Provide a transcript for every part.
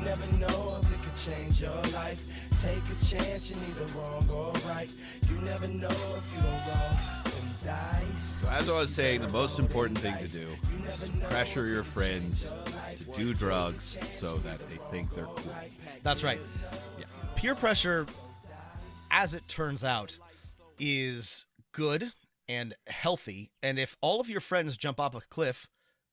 never know if it could change your life. Take a chance, you're neither wrong or right. You never know if you don't roll them dice. So as I was saying, the most important thing to do is to pressure your friends to do drugs so that they think they're cool. That's right. Yeah. Peer pressure, as it turns out, is good and healthy. And if all of your friends jump off a cliff,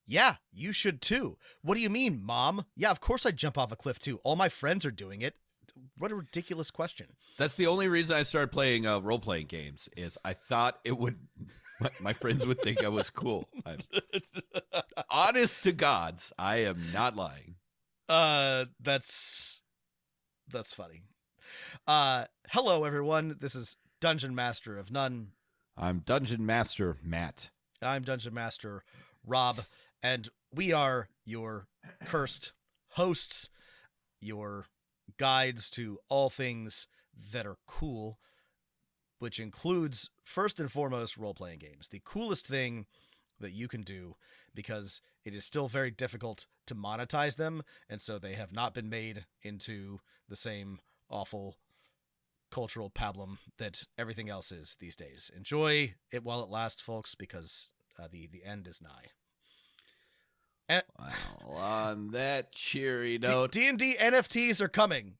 yeah, you should too. What do you mean, Mom? Yeah, of course I'd jump off a cliff too. All my friends are doing it. What a ridiculous question. That's the only reason I started playing role-playing games is I thought it would, my friends would think I was cool. Honest to gods, I am not lying. That's funny. Hello, everyone. This is Dungeon Master of None. I'm Dungeon Master Matt. I'm Dungeon Master Rob, and we are your cursed hosts, your guides to all things that are cool, which includes, first and foremost, role-playing games. The coolest thing that you can do, because it is still very difficult to monetize them, and so they have not been made into the same awful cultural pablum that everything else is these days. Enjoy it while it lasts, folks, because the end is nigh. Well, on that cheery note, D&D NFTs are coming.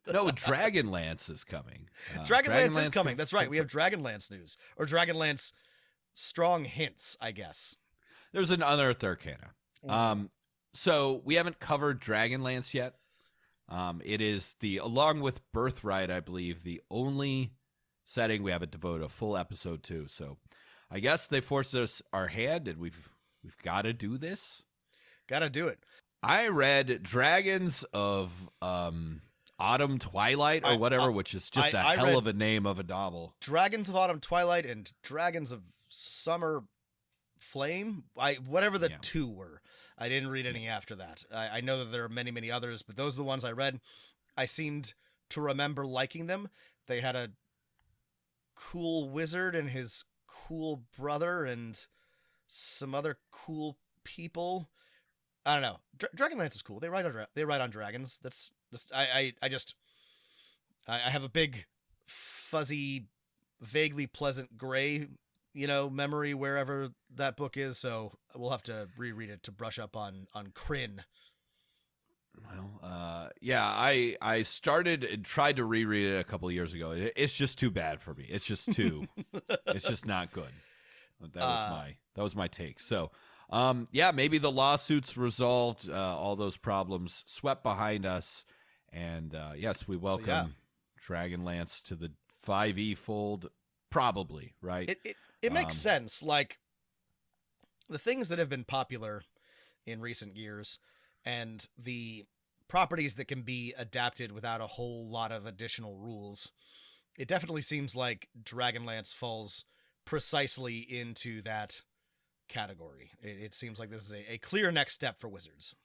No, Dragonlance is coming. Dragonlance is coming. That's right. We have Dragonlance news, or Dragonlance strong hints, I guess. There's an Unearthed Arcana. So we haven't covered Dragonlance yet. It is along with Birthright, I believe, the only setting we haven't devoted a full episode to. So I guess they forced us our hand, and we've got to do this. Got to do it. I read Dragons of Autumn Twilight or whatever, which is just a hell of a name of a novel. Dragons of Autumn Twilight and Dragons of Summer Flame, whatever the two were. I didn't read any after that. I know that there are many, many others, but those are the ones I read. I seemed to remember liking them. They had a cool wizard and his cool brother and some other cool people. I don't know. Dragonlance is cool. They ride on dragons. I have a big, fuzzy, vaguely pleasant gray, memory wherever that book is. So we'll have to reread it to brush up on Kryn. Well, I started and tried to reread it a couple of years ago. It's just too bad for me. It's just it's just not good. That was my take. So, maybe the lawsuits resolved all those problems, swept behind us, and yes, we welcome Dragonlance to the 5e fold. Probably, right? It makes sense. Like the things that have been popular in recent years, and the properties that can be adapted without a whole lot of additional rules. It definitely seems like Dragonlance falls precisely into that category. It seems like this is a clear next step for Wizards.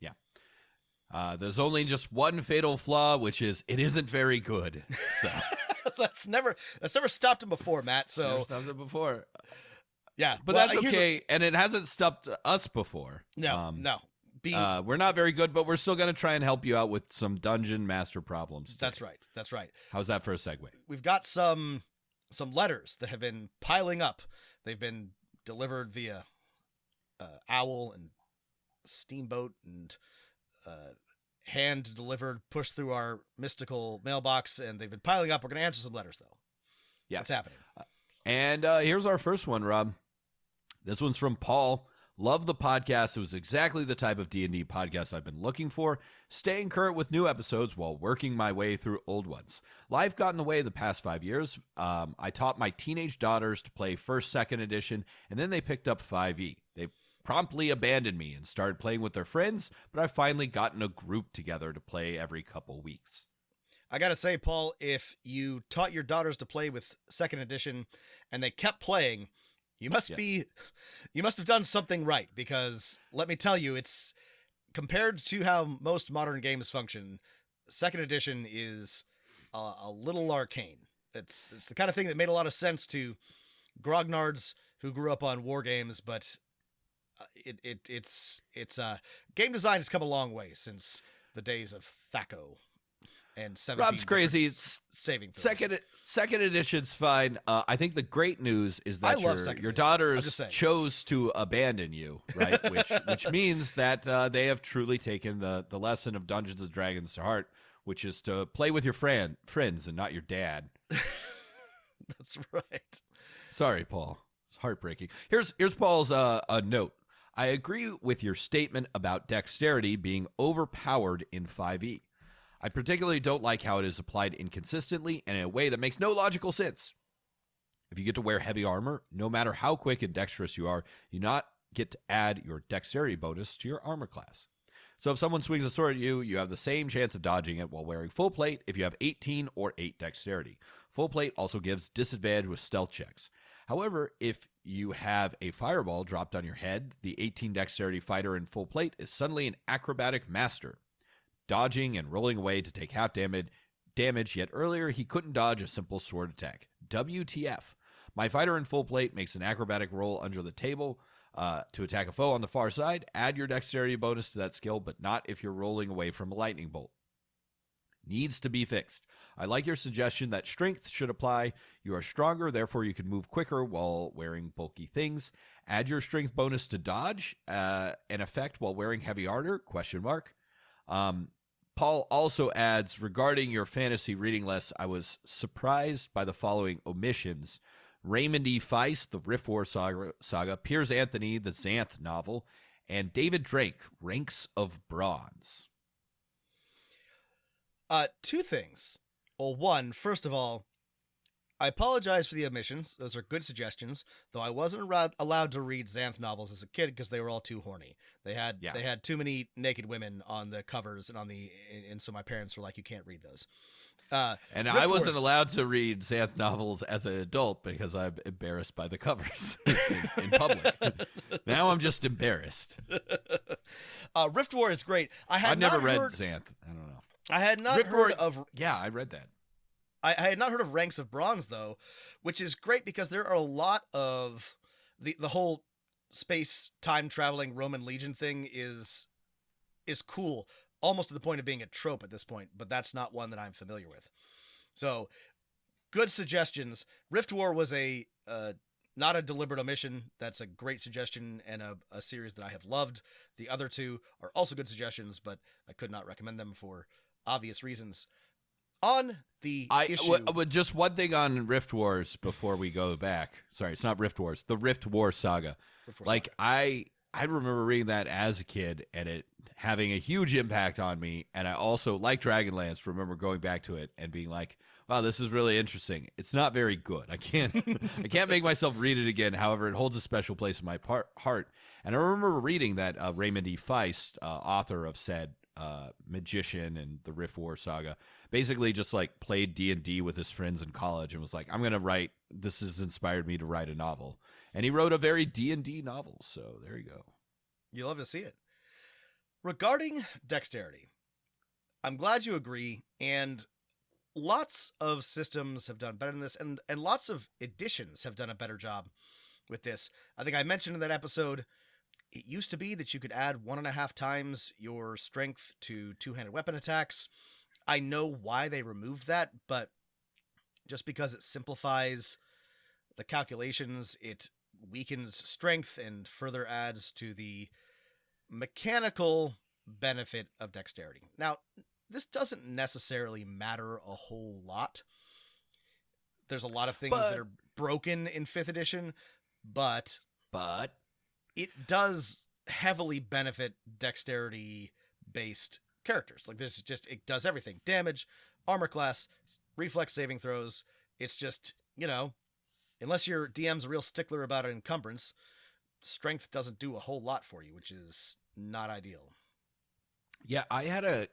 Yeah. There's only just one fatal flaw, which is it isn't very good. So that's never stopped him before, Matt. So never stopped it before. Yeah, but that's okay, and it hasn't stopped us before. No. We're not very good, but we're still going to try and help you out with some dungeon master problems today. That's right. How's that for a segue? We've got some letters that have been piling up. They've been delivered via owl and steamboat and hand delivered, pushed through our mystical mailbox, and they've been piling up. We're going to answer some letters, though. Yes. What's happening? And here's our first one, Rob. This one's from Paul. Love the podcast. It was exactly the type of D&D podcast I've been looking for, staying current with new episodes while working my way through old ones. Life got in the way the past 5 years. I taught my teenage daughters to play 1st, 2nd edition, and then they picked up 5e. They promptly abandoned me and started playing with their friends, but I finally gotten a group together to play every couple weeks. I gotta say, Paul, if you taught your daughters to play with 2nd edition and they kept playing, you must have done something right, because let me tell you, it's compared to how most modern games function, 2nd edition is a little arcane. It's the kind of thing that made a lot of sense to grognards who grew up on war games, but It's game design has come a long way since the days of Thaco and 17 Rob's crazy. different saving throws. Second edition's fine. I think the great news is I that love your second edition. I'm daughters just saying. chose to abandon you, right? which means that they have truly taken the lesson of Dungeons and Dragons to heart, which is to play with your friends and not your dad. That's right. Sorry, Paul. It's heartbreaking. Here's Paul's a note. I agree with your statement about dexterity being overpowered in 5e. I particularly don't like how it is applied inconsistently and in a way that makes no logical sense. If you get to wear heavy armor, no matter how quick and dexterous you are, you not get to add your dexterity bonus to your armor class. So if someone swings a sword at you, you have the same chance of dodging it while wearing full plate if you have 18 or 8 dexterity. Full plate also gives disadvantage with stealth checks. However, if you have a fireball dropped on your head, the 18 dexterity fighter in full plate is suddenly an acrobatic master, dodging and rolling away to take half damage, yet earlier he couldn't dodge a simple sword attack. WTF. My fighter in full plate makes an acrobatic roll under the table to attack a foe on the far side. Add your dexterity bonus to that skill, but not if you're rolling away from a lightning bolt. Needs to be fixed. I like your suggestion that strength should apply. You are stronger, therefore you can move quicker while wearing bulky things. Add your strength bonus to dodge, an effect while wearing heavy armor, ? Paul also adds, regarding your fantasy reading list, I was surprised by the following omissions. Raymond E. Feist, the Rift War saga, Piers Anthony, the Xanth novel, and David Drake, Ranks of Bronze. Two things. Well, one, first of all, I apologize for the omissions. Those are good suggestions, though I wasn't allowed to read Xanth novels as a kid because they were all too horny. They had too many naked women on the covers and so my parents were like, you can't read those. And I wasn't allowed to read Xanth novels as an adult because I'm embarrassed by the covers in public. Now I'm just embarrassed. Rift War is great. I've never read Xanth. I don't know. I had not heard of... Yeah, I read that. I had not heard of Ranks of Bronze, though, which is great because there are a lot of... The whole space time traveling Roman legion thing is cool, almost to the point of being a trope at this point, but that's not one that I'm familiar with. So, good suggestions. Rift War was not a deliberate omission. That's a great suggestion and a series that I have loved. The other two are also good suggestions, but I could not recommend them for obvious reasons. On the issue... just one thing on Rift Wars before we go back. Sorry, it's not Rift Wars. The Rift War saga. I remember reading that as a kid and it having a huge impact on me. And I also, like Dragonlance, remember going back to it and being like, wow, this is really interesting. It's not very good. I can't make myself read it again. However, it holds a special place in my heart. And I remember reading that Raymond E. Feist, author of said magician and the Rift War saga, basically just like played D&D with his friends in college and was like, I'm going to write, this has inspired me to write a novel. And he wrote a very D&D novel. So there you go. You love to see it. Regarding dexterity, I'm glad you agree. And lots of systems have done better than this. And lots of editions have done a better job with this. I think I mentioned in that episode, it used to be that you could add 1.5 times your strength to two-handed weapon attacks. I know why they removed that, but just because it simplifies the calculations, it weakens strength and further adds to the mechanical benefit of dexterity. Now, this doesn't necessarily matter a whole lot. There's a lot of things that are broken in 5th edition, but it does heavily benefit dexterity-based characters. Like, it does everything. Damage, armor class, reflex saving throws. It's just, unless your DM's a real stickler about an encumbrance, strength doesn't do a whole lot for you, which is not ideal. Yeah, I had a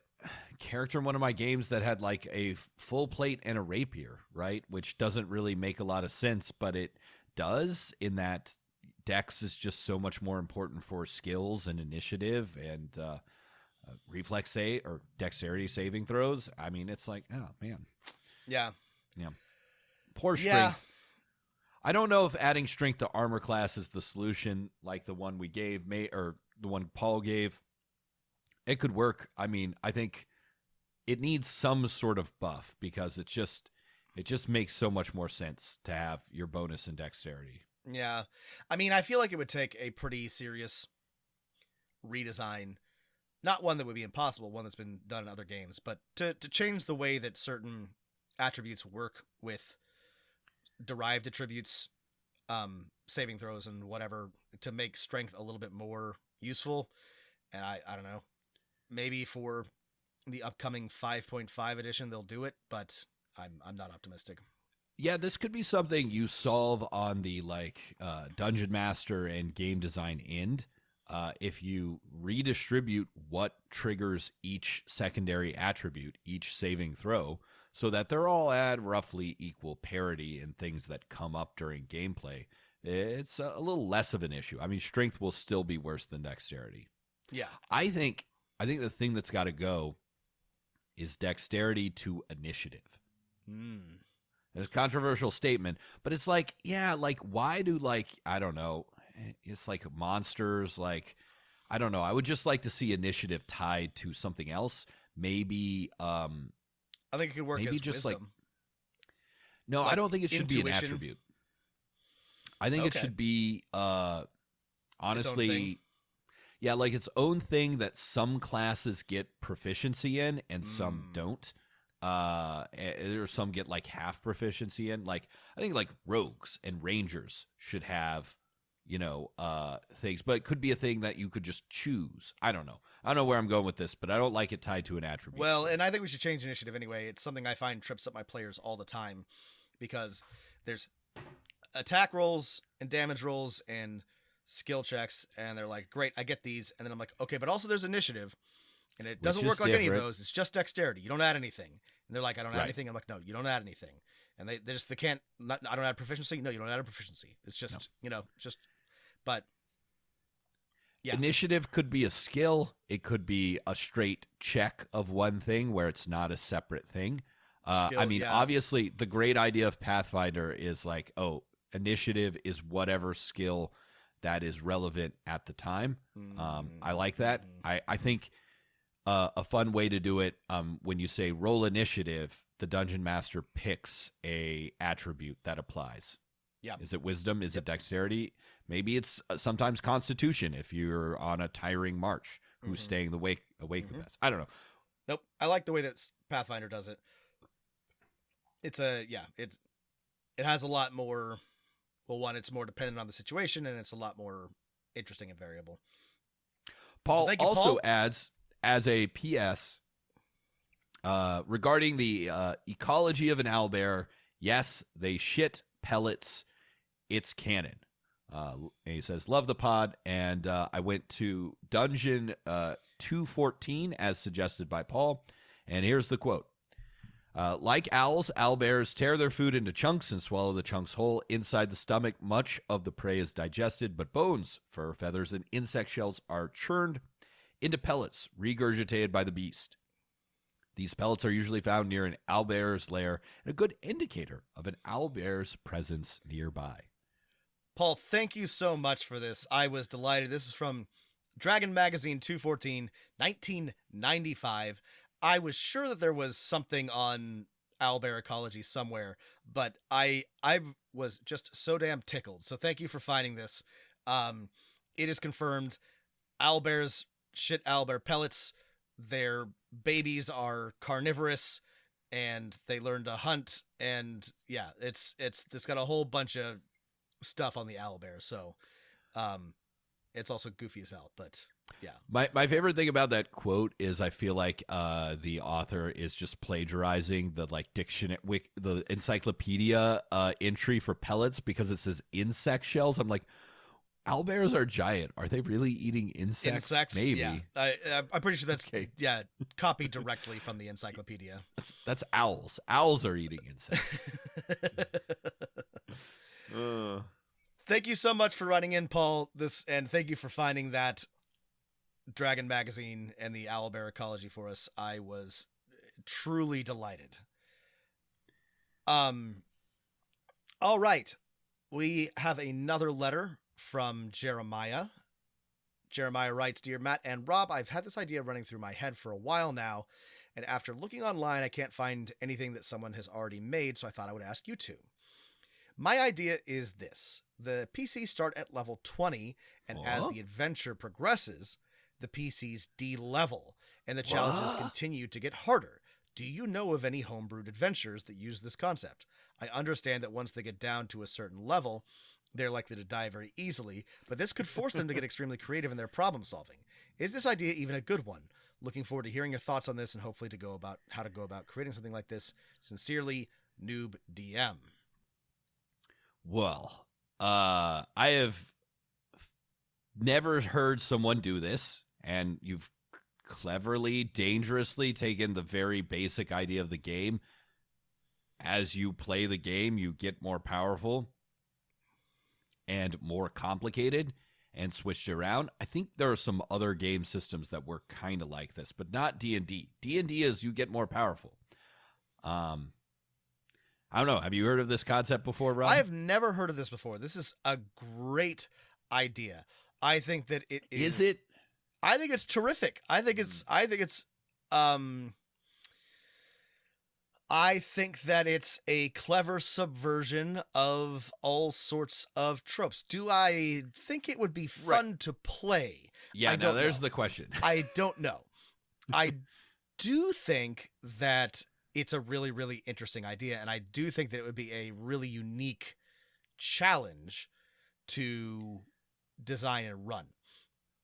character in one of my games that had like a full plate and a rapier, right? Which doesn't really make a lot of sense, but it does in that Dex is just so much more important for skills and initiative and reflex save or dexterity saving throws. I mean, it's like, oh man, yeah. Poor strength. I don't know if adding strength to armor class is the solution, like the one we gave, or the one Paul gave. It could work. I mean, I think it needs some sort of buff because it just makes so much more sense to have your bonus in dexterity. Yeah. I mean, I feel like it would take a pretty serious redesign. Not one that would be impossible, one that's been done in other games, but to change the way that certain attributes work with derived attributes, saving throws and whatever, to make strength a little bit more useful. And I don't know, maybe for the upcoming 5.5 edition they'll do it, but I'm not optimistic. Yeah, this could be something you solve on the dungeon master and game design end. If you redistribute what triggers each secondary attribute, each saving throw, so that they're all at roughly equal parity in things that come up during gameplay, it's a little less of an issue. I mean, strength will still be worse than dexterity. Yeah. I think the thing that's got to go is dexterity to initiative. It's a controversial statement, but it's like, yeah, like, why do, I don't know, it's like monsters, I don't know. I would just like to see initiative tied to something else. Maybe, I think it could work maybe as just wisdom. No, I don't think it should be an intuition. attribute. I think it should be, honestly, yeah, like its own thing that some classes get proficiency in and some don't. Or some get half proficiency in. I think rogues and rangers should have, things, but it could be a thing that you could just choose. I don't know where I'm going with this, but I don't like it tied to an attribute. Well, and I think we should change initiative anyway. It's something I find trips up my players all the time because there's attack rolls and damage rolls and skill checks, and they're like, great, I get these. And then I'm like, okay, but also there's initiative, and it doesn't work like any of those. It's just dexterity. You don't add anything. And they're like, I don't add anything. I'm like, no, you don't add anything. And they can't, I don't add proficiency. No, you don't add a proficiency. It's just, but yeah. Initiative could be a skill. It could be a straight check of one thing where it's not a separate thing. Obviously the great idea of Pathfinder is initiative is whatever skill that is relevant at the time. I like that. I think a fun way to do it, when you say roll initiative, the dungeon master picks a attribute that applies. Yeah. Is it wisdom? Is it dexterity? Maybe it's sometimes constitution if you're on a tiring march. Who's staying awake the best? I don't know. Nope. I like the way that Pathfinder does it. It has a lot more. Well, one, it's more dependent on the situation, and it's a lot more interesting and variable. Paul also adds, as a PS, regarding the ecology of an owlbear, yes, they shit pellets. It's canon. And he says, love the pod, and I went to Dungeon 214 as suggested by Paul, and here's the quote. Like owls, owlbears tear their food into chunks and swallow the chunks whole. Inside the stomach, much of the prey is digested, but bones, fur, feathers, and insect shells are churned into pellets, regurgitated by the beast. These pellets are usually found near an owlbear's lair, and a good indicator of an owlbear's presence nearby. Paul, thank you so much for this. I was delighted. This is from Dragon Magazine 214, 1995. I was sure that there was something on owlbear ecology somewhere, but I was just so damn tickled. So thank you for finding this. It is confirmed. Owlbears shit owlbear pellets. Their babies are carnivorous, and they learn to hunt. And yeah, it's got a whole bunch of stuff on the owlbear. So, it's also goofy as hell, but yeah. My favorite thing about that quote is I feel like the author is just plagiarizing the dictionary, the encyclopedia entry for pellets, because it says insect shells. I'm like, owlbears are giant. Are they really eating insects? Maybe. Yeah. I'm pretty sure that's copied directly from the encyclopedia. That's owls. Owls are eating insects. Thank you so much for writing in, Paul. And thank you for finding that Dragon Magazine and the owlbear ecology for us. I was truly delighted. All right. We have another letter from Jeremiah. Jeremiah writes, Dear Matt and Rob, I've had this idea running through my head for a while now, and after looking online, I can't find anything that someone has already made, so I thought I would ask you two. My idea is this. The PCs start at level 20, and as the adventure progresses, the PCs de-level, and the challenges continue to get harder. Do you know of any homebrewed adventures that use this concept? I understand that once they get down to a certain level, they're likely to die very easily, but this could force them to get extremely creative in their problem solving. Is this idea even a good one? Looking forward to hearing your thoughts on this and hopefully to go about how to go about creating something like this. Sincerely, Noob DM. Well, I have never heard someone do this, and you've cleverly, dangerously taken the very basic idea of the game. As you play the game, you get more powerful and more complicated and switched around. I think there are some other game systems that work kind of like this, but not D&D. D&D is you get more powerful. I don't know. Have you heard of this concept before, Rob? I have never heard of this before. This is a great idea. I think that it is. Is it? I think it's terrific. I think that it's a clever subversion of all sorts of tropes. Do I think it would be fun to play? Yeah, now there's the question. I don't know. I do think that it's a really, really interesting idea, and I do think that it would be a really unique challenge to design and run.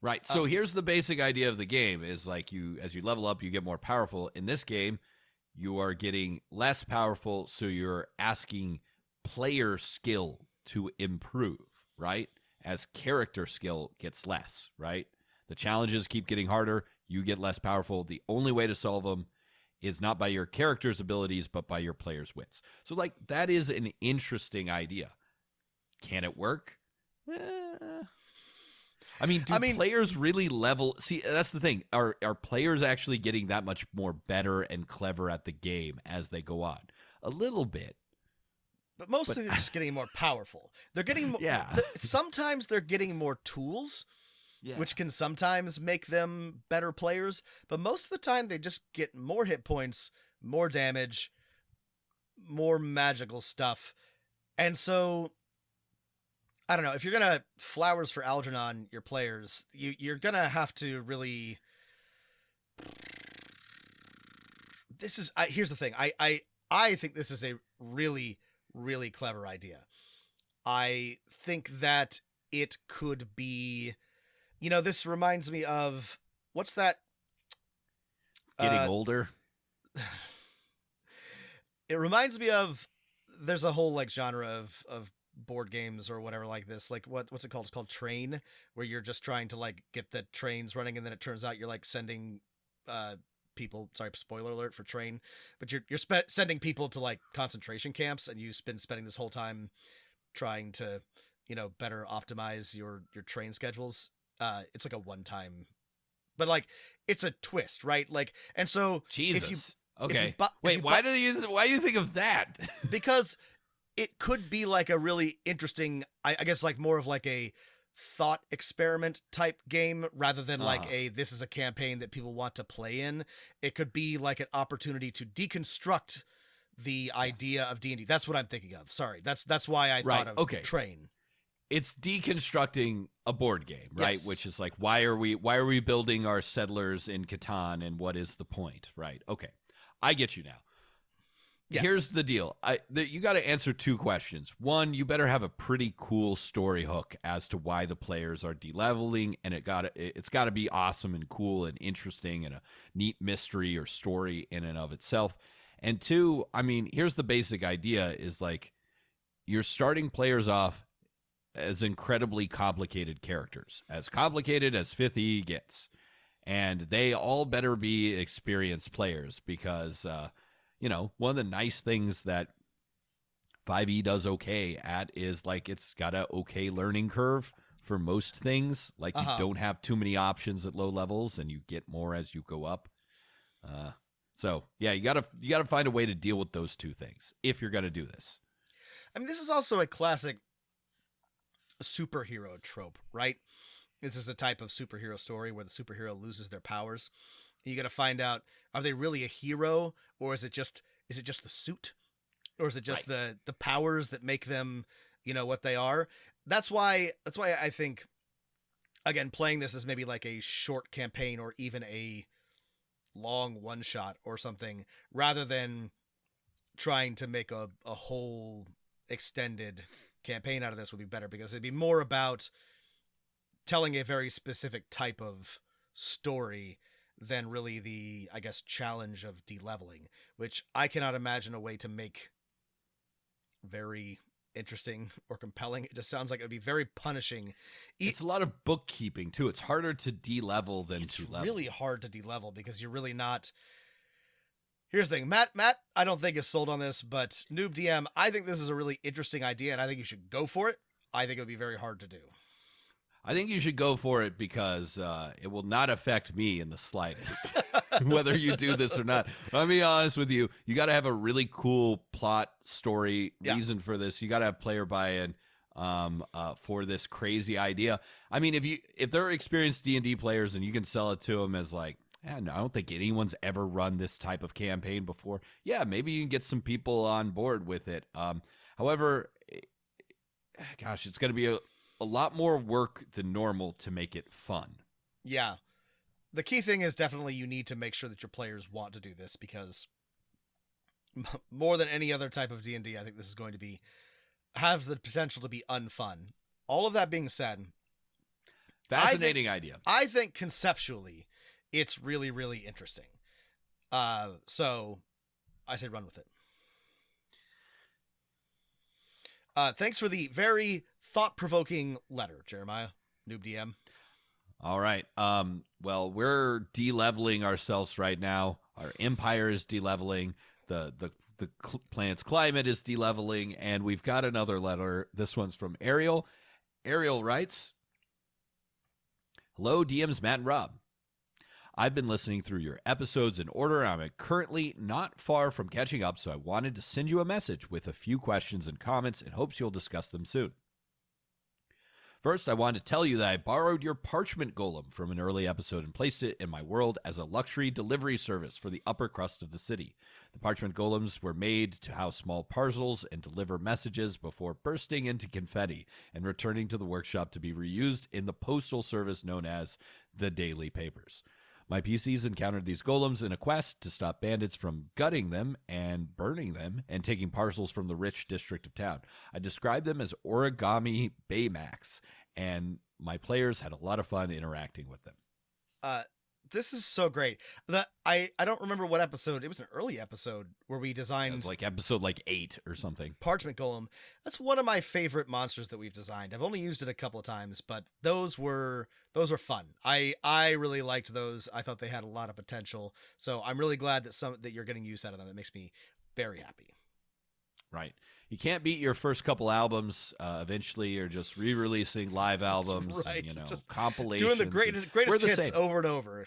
Right. So here's the basic idea of the game is like as you level up, you get more powerful. In this game, you are getting less powerful, so you're asking player skill to improve, right? As character skill gets less, right? The challenges keep getting harder, you get less powerful. The only way to solve them is not by your character's abilities, but by your player's wits. So, like, that is an interesting idea. Can it work? I mean, players really level? See, that's the thing. Are players actually getting that much more better and clever at the game as they go on? A little bit. But mostly they're just getting more powerful. They're getting more. Yeah. Sometimes they're getting more tools, which can sometimes make them better players. But most of the time they just get more hit points, more damage, more magical stuff. And so, I don't know, if you're going to Flowers for Algernon your players, you're going to have to really... Here's the thing. I think this is a really, really clever idea. I think that it could be... You know, this reminds me of... What's that? Getting older? It reminds me of... There's a whole, like, genre of board games or whatever like this, like what's it called? It's called Train, where you're just trying to like get the trains running, and then it turns out you're like sending people, sorry, spoiler alert for Train, but you're sending people to like concentration camps, and you've been spending this whole time trying to, you know, better optimize your train schedules. It's like a one-time, but like it's a twist, right? Like, and so Jesus. Why do you think of that? Because it could be like a really interesting, I guess, like more of like a thought experiment type game rather than like this is a campaign that people want to play in. It could be like an opportunity to deconstruct the idea of D&D. That's what I'm thinking of. Sorry. That's why I thought of Train. It's deconstructing a board game, right? Yes. Which is like, why are we building our settlers in Catan, and what is the point, right? Okay. I get you now. Yes. Here's the deal. You got to answer two questions. One, you better have a pretty cool story hook as to why the players are de-leveling, and it's got to be awesome and cool and interesting and a neat mystery or story in and of itself. And two, I mean, here's the basic idea is like you're starting players off as incredibly complicated characters, as complicated as 5th E gets. And they all better be experienced players because, you know, one of the nice things that 5e does okay at is like it's got a okay learning curve for most things. Like you don't have too many options at low levels, and you get more as you go up. So yeah, you gotta find a way to deal with those two things if you're gonna do this. I mean, this is also a classic superhero trope, right? This is a type of superhero story where the superhero loses their powers. You got to find out, are they really a hero, or is it just the suit, or is it just the powers that make them, what they are? That's why I think, again, playing this is maybe like a short campaign or even a long one shot or something, rather than trying to make a whole extended campaign out of this would be better, because it'd be more about telling a very specific type of story than really the, I guess, challenge of de-leveling, which I cannot imagine a way to make very interesting or compelling. It just sounds like it would be very punishing. It's a lot of bookkeeping too. It's harder to de-level than to level. It's really hard to de-level because you're really not. Here's the thing, Matt, I don't think is sold on this, but Noob DM, I think this is a really interesting idea, and I think you should go for it. I think it would be very hard to do. I think you should go for it because it will not affect me in the slightest, whether you do this or not. I'll be honest with you. You got to have a really cool plot, story, reason for this. You got to have player buy-in for this crazy idea. I mean, if they're experienced D&D players and you can sell it to them as like, no, I don't think anyone's ever run this type of campaign before. Yeah, maybe you can get some people on board with it. However, gosh, it's going to be a lot more work than normal to make it fun. Yeah. The key thing is definitely you need to make sure that your players want to do this, because more than any other type of D&D, I think this is going to have the potential to be unfun. All of that being said, fascinating idea. I think conceptually it's really, really interesting. So I say run with it. Thanks for the very thought-provoking letter, Jeremiah, Noob DM. All right. Well, we're de-leveling ourselves right now. Our empire is de-leveling. The planet's climate is de-leveling, and we've got another letter. This one's from Ariel. Ariel writes, "Hello, DMs Matt and Rob. I've been listening through your episodes in order. I'm currently not far from catching up, so I wanted to send you a message with a few questions and comments in hopes you'll discuss them soon. First, I wanted to tell you that I borrowed your parchment golem from an early episode and placed it in my world as a luxury delivery service for the upper crust of the city. The parchment golems were made to house small parcels and deliver messages before bursting into confetti and returning to the workshop to be reused in the postal service known as the Daily Papers. My PCs encountered these golems in a quest to stop bandits from gutting them and burning them and taking parcels from the rich district of town. I described them as origami Baymax, and my players had a lot of fun interacting with them." This is so great. I don't remember what episode. It was an early episode where we designed. It was like episode 8 or something. Parchment Golem. That's one of my favorite monsters that we've designed. I've only used it a couple of times, but those were fun. I really liked those. I thought they had a lot of potential. So I'm really glad that you're getting use out of them. It makes me very happy. Right. You can't beat your first couple albums. Eventually, you're just re-releasing live albums, right. and, just compilations. doing the greatest hits over and over.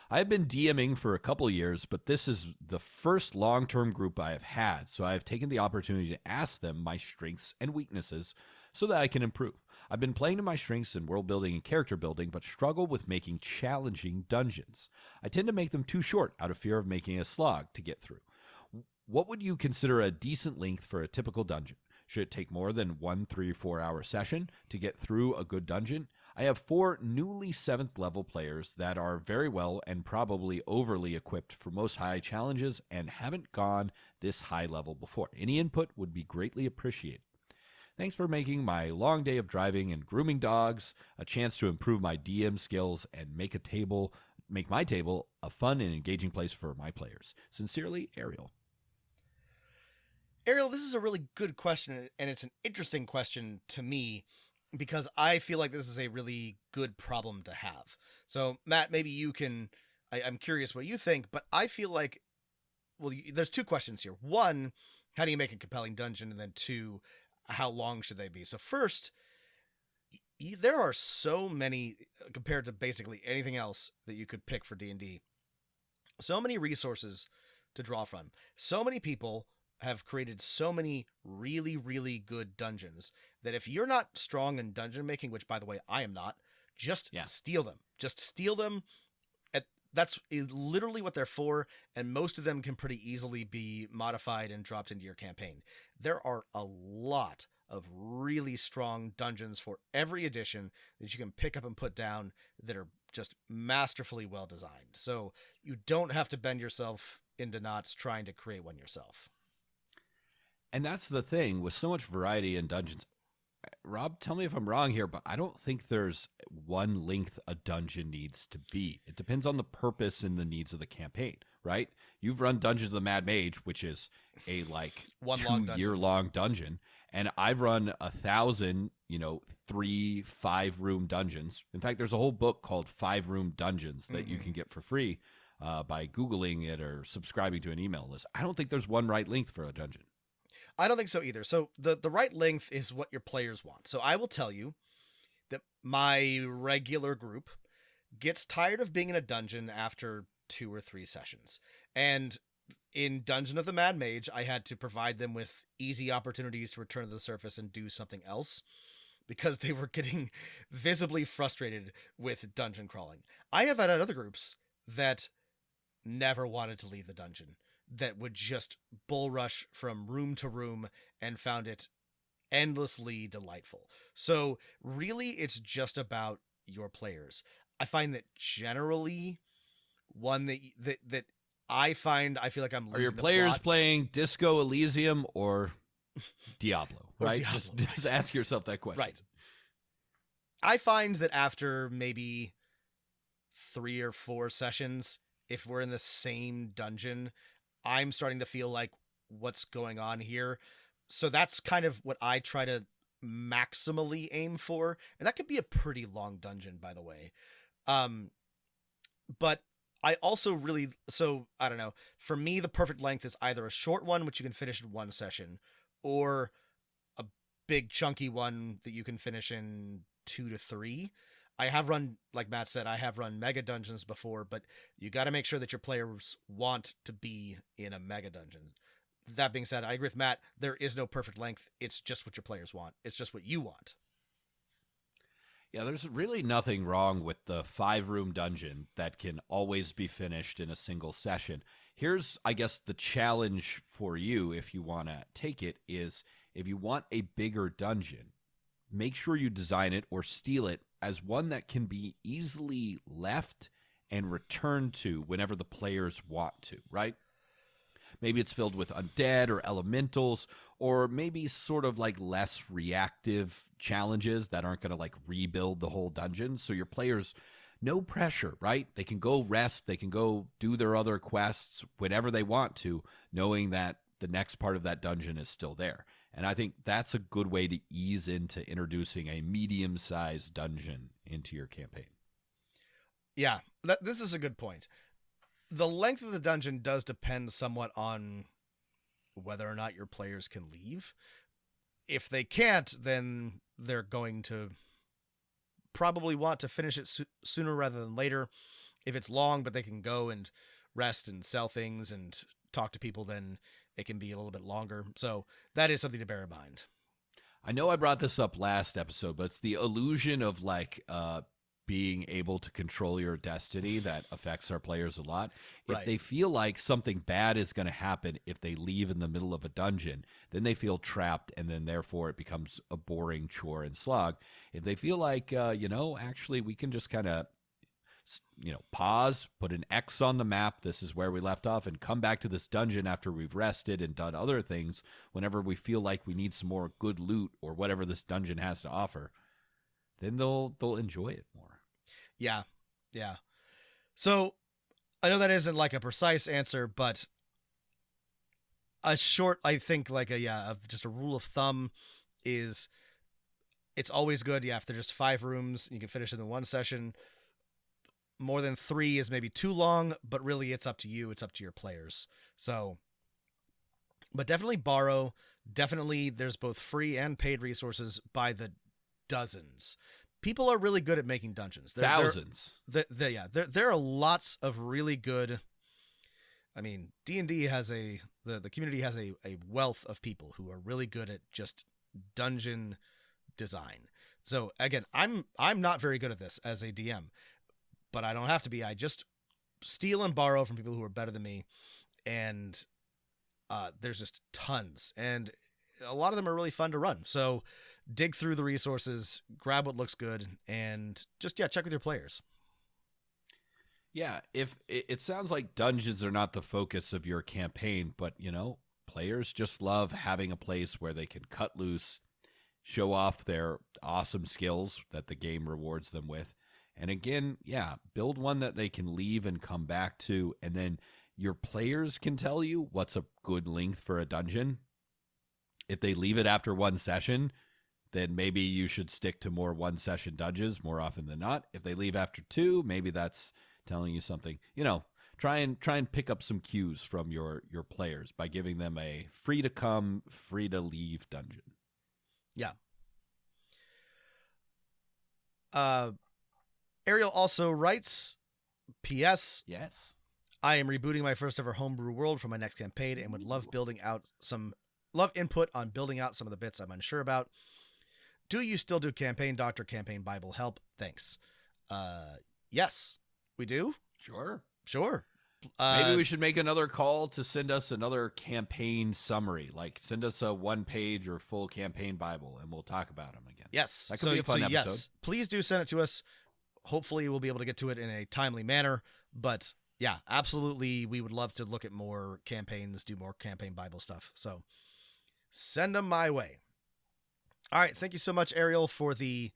I've been DMing for a couple years, but this is the first long-term group I have had, so I've taken the opportunity to ask them my strengths and weaknesses so that I can improve. I've been playing to my strengths in world building and character building, but struggle with making challenging dungeons. I tend to make them too short out of fear of making a slog to get through. What would you consider a decent length for a typical dungeon? Should it take more than 1 3-4 hour session to get through a good dungeon? I have 4 newly 7th level players that are very well and probably overly equipped for most high challenges and haven't gone this high level before. Any input would be greatly appreciated. Thanks for making my long day of driving and grooming dogs a chance to improve my DM skills and make my table a fun and engaging place for my players. Sincerely, Ariel. Ariel, this is a really good question, and it's an interesting question to me because I feel like this is a really good problem to have. So, Matt, maybe you can. I'm curious what you think, but I feel like, there's 2 questions here. 1, how do you make a compelling dungeon? And then 2, how long should they be? So first, there are so many, compared to basically anything else that you could pick for D&D, so many resources to draw from. So many people have created so many really, really good dungeons that if you're not strong in dungeon making, which by the way, I am not, just steal them. Just steal them. That's literally what they're for, and most of them can pretty easily be modified and dropped into your campaign. There are a lot of really strong dungeons for every edition that you can pick up and put down that are just masterfully well designed. So you don't have to bend yourself into knots trying to create one yourself. And that's the thing with so much variety in dungeons. Rob, tell me if I'm wrong here, but I don't think there's one length a dungeon needs to be. It depends on the purpose and the needs of the campaign, right? You've run Dungeons of the Mad Mage, which is a like 2-year-long dungeon, and I've run 1,000, 3-5-room dungeons. In fact, there's a whole book called 5-Room Dungeons that you can get for free by Googling it or subscribing to an email list. I don't think there's one right length for a dungeon. I don't think so either. So the right length is what your players want. So I will tell you that my regular group gets tired of being in a dungeon after 2 or 3 sessions. And in Dungeon of the Mad Mage, I had to provide them with easy opportunities to return to the surface and do something else because they were getting visibly frustrated with dungeon crawling. I have had other groups that never wanted to leave the dungeon, that would just bull rush from room to room and found it endlessly delightful. So really, it's just about your players. I find that generally one that I feel like I'm losing. Are your players playing Disco Elysium or Diablo? Right? Diablo, just ask yourself that question. Right. I find that after maybe 3 or 4 sessions, if we're in the same dungeon, I'm starting to feel like what's going on here. So that's kind of what I try to maximally aim for. And that could be a pretty long dungeon, by the way. But I also I don't know. For me, the perfect length is either a short one, which you can finish in 1 session, or a big chunky one that you can finish in 2 to 3. I have run, like Matt said, I have run mega dungeons before, but you got to make sure that your players want to be in a mega dungeon. That being said, I agree with Matt. There is no perfect length. It's just what your players want. It's just what you want. Yeah, there's really nothing wrong with the 5-room dungeon that can always be finished in a single session. Here's, I guess, the challenge for you if you want to take it is if you want a bigger dungeon, make sure you design it or steal it as one that can be easily left and returned to whenever the players want to, right? Maybe it's filled with undead or elementals, or maybe sort of like less reactive challenges that aren't going to like rebuild the whole dungeon. So your players, no pressure, right? They can go rest, they can go do their other quests whenever they want to, knowing that the next part of that dungeon is still there. And I think that's a good way to ease into introducing a medium-sized dungeon into your campaign. Yeah, this is a good point. The length of the dungeon does depend somewhat on whether or not your players can leave. If they can't, then they're going to probably want to finish it sooner rather than later. If it's long, but they can go and rest and sell things and talk to people, then it can be a little bit longer. So that is something to bear in mind. I know I brought this up last episode, but it's the illusion of like being able to control your destiny that affects our players a lot. If Right. they feel like something bad is going to happen if they leave in the middle of a dungeon, then they feel trapped, and then therefore it becomes a boring chore and slog. If they feel like, actually we can just kind of pause, put an X on the map, this is where we left off, and come back to this dungeon after we've rested and done other things whenever we feel like we need some more good loot or whatever this dungeon has to offer, then they'll enjoy it more. Yeah. So I know that isn't like a precise answer, but a short, I think just a rule of thumb is it's always good. Yeah. If they're just 5 rooms, you can finish it in 1 session. More than 3 is maybe too long, but really it's up to you. It's up to your players. So, but definitely borrow. Definitely there's both free and paid resources by the dozens. People are really good at making dungeons. Thousands. There are lots of really good I mean, D&D has the community has a wealth of people who are really good at just dungeon design. So again, I'm not very good at this as a DM, but I don't have to be. I just steal and borrow from people who are better than me, and there's just tons, and a lot of them are really fun to run. So dig through the resources, grab what looks good, and just check with your players. Yeah, if it sounds like dungeons are not the focus of your campaign, but players just love having a place where they can cut loose, show off their awesome skills that the game rewards them with. And again, build one that they can leave and come back to, and then your players can tell you what's a good length for a dungeon. If they leave it after one session, then maybe you should stick to more one-session dungeons more often than not. If they leave after two, maybe that's telling you something. Try and pick up some cues from your players by giving them a free to come, free to leave dungeon. Yeah. Ariel also writes, P.S. Yes. I am rebooting my first ever homebrew world for my next campaign and would love love input on building out some of the bits I'm unsure about. Do you still do Campaign Doctor, Campaign Bible help? Thanks. Yes, we do. Sure. Maybe we should make another call to send us another campaign summary. Like send us a 1-page or full campaign Bible, and we'll talk about them again. Yes. That could be a fun episode. Yes, please do send it to us. Hopefully we'll be able to get to it in a timely manner. But yeah, absolutely. We would love to look at more campaigns, do more campaign Bible stuff. So send them my way. All right. Thank you so much, Ariel, for the